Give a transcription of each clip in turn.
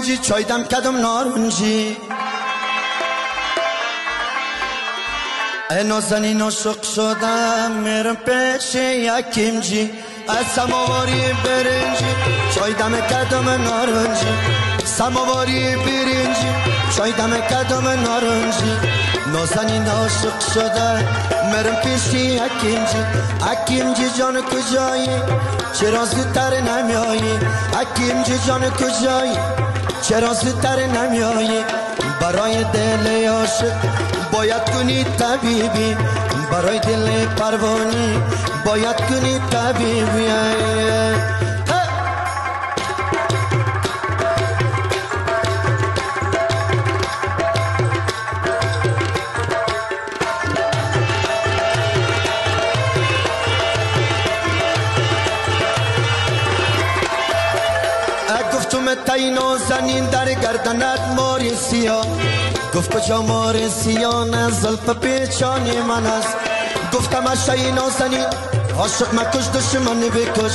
برنجی چای دم کدم نارنجی ای نازنین عاشق شدم میرم پیش یکیمجی از سماواری برنجی چای دم کدم نارنجی سماواری برنجی چای دم کدم نارنجی نازنین عاشق شدم میرم پیش یکیمجی جان کجایی چرا زودتر نمیایی یکیمجی جان کجایی چرا زودتر نمیایی برای دل عاشق باید کنی طبیبی برای دل پروانی باید کنی طبیبی گفتم تای نازنین در گردنت ماری سیاه گفت کجا مار سیاه نه زلف پیچانی من است گفتم اشای نازنین عاشق مکش دشمن بکش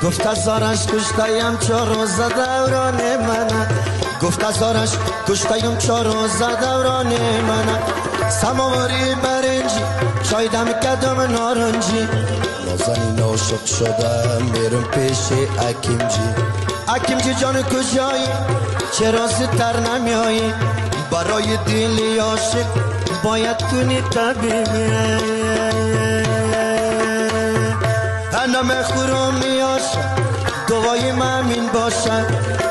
گفت هزارش کشتایم 4 روز دوران من گفت هزارش کشتایم 4 روز دوران من سماواری برنجی چای دم کدم نارنجی نازنین عاشق شدم میرم پیش حکیمجی جان کجایی چرا زودتر نمیایی برای دل عاشق باید کنی طبیبی انم خورم میاشم دوای مامین باشم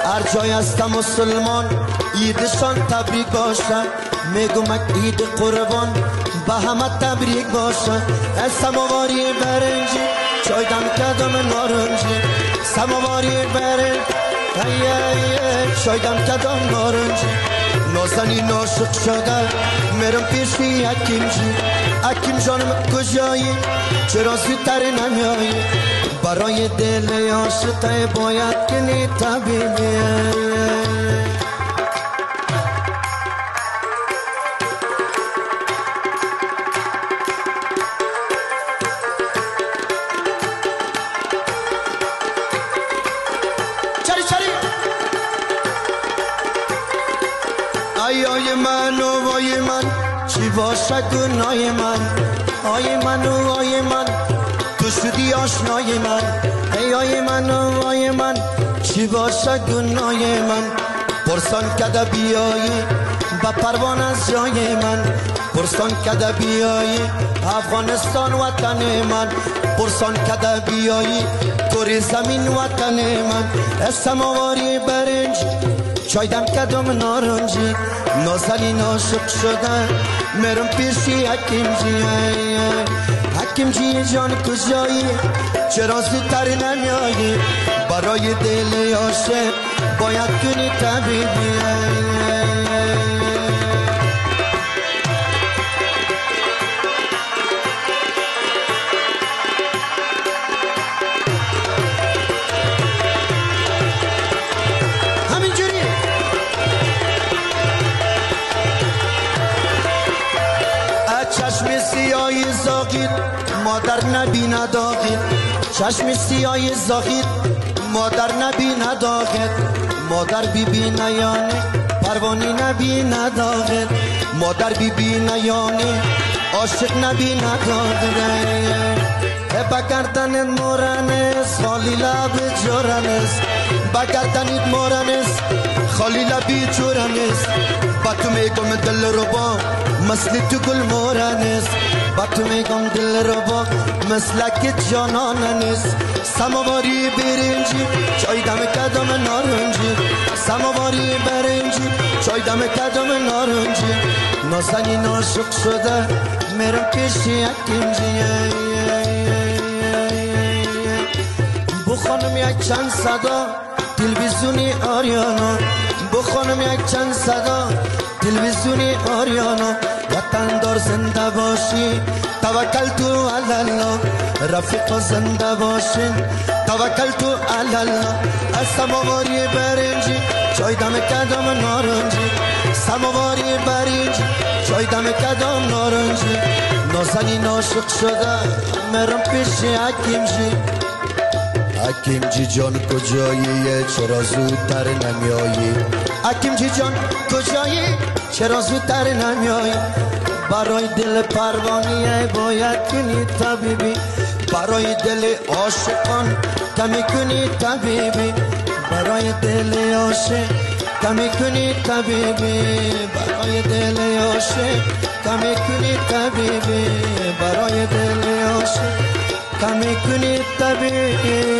هر جای هستم مسلمان عیدشان تبریک باشم میگم عید قربان به همه تبریک باشم از سماواری برنجی چای دم کدم نارنجی سماواری برنجی چای دم کدم نارنجی نازنین عاشق شده میرم پیش حکیم جانم کجایی چرا زودتر نمیایی برای دل عاشق باید کنی طبیبی آی من و وای من چی باشد گناه من آی من و وای من تو شدی آشنای من ای آی من و وای من چی باشد گناه من پرسان کده بیایی با پروان از جای من پرسان کده بیایی افغانستان وطن من پرسان کده بیایی کره زمین وطن من از سماواری برنج چای دم کدم نارنجی نازنین عاشق شدم میرم پیش حکیمجی جان کجایی چرا زودتر نمیایی برای دل عاشق باید کنی طبیبی چشم سیاه زاغید مادر نبی نداغید چشم سیاه زاغید مادر نبی نداغید مادر بی بی نیانه پروانی نبی نداغید مادر بی بی نیانه عاشق نبی نداغید بگردنت مورنس خالی لب جورنس بگردنت مورنس خالی لبی جورنس با تو میگم دل رو با مثل تو گل مورنس با تو میگم دل رو با مثلک جاناننس سماواری برنجی چای دم کدم نارنجی سماواری برنجی چای دم کدم نارنجی نازنین عاشق شده میرم پیش بخونم یک چند صدا تلویزیونی آریانا بخونم یک چند صدا تلویزیونی آریانا وطن دار زنده باشی توکل تو الله رفیق زنده باشین توکل تو الله از سماواری برنجی چای دم کدم نارنجی سماواری برنجی چای دم کدم نارنجی نازنین عاشق شده میرم پیش حکیمجی جان کجایی چرا زودتر نمیایی حکیمجی جان کجایی چرا زودتر نمیایی برای دل پروانیه باید کنی طبیبی برای دل عاشقان کمی کنی طبیبی برای دل عاشق کمی کنی طبیبی برای دل عاشق کمی کنی طبیبی برای دل عاشق کمی کنی طبیبی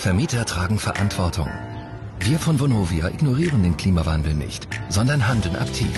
Vermieter tragen Verantwortung. Wir von Vonovia ignorieren den Klimawandel nicht, sondern handeln aktiv.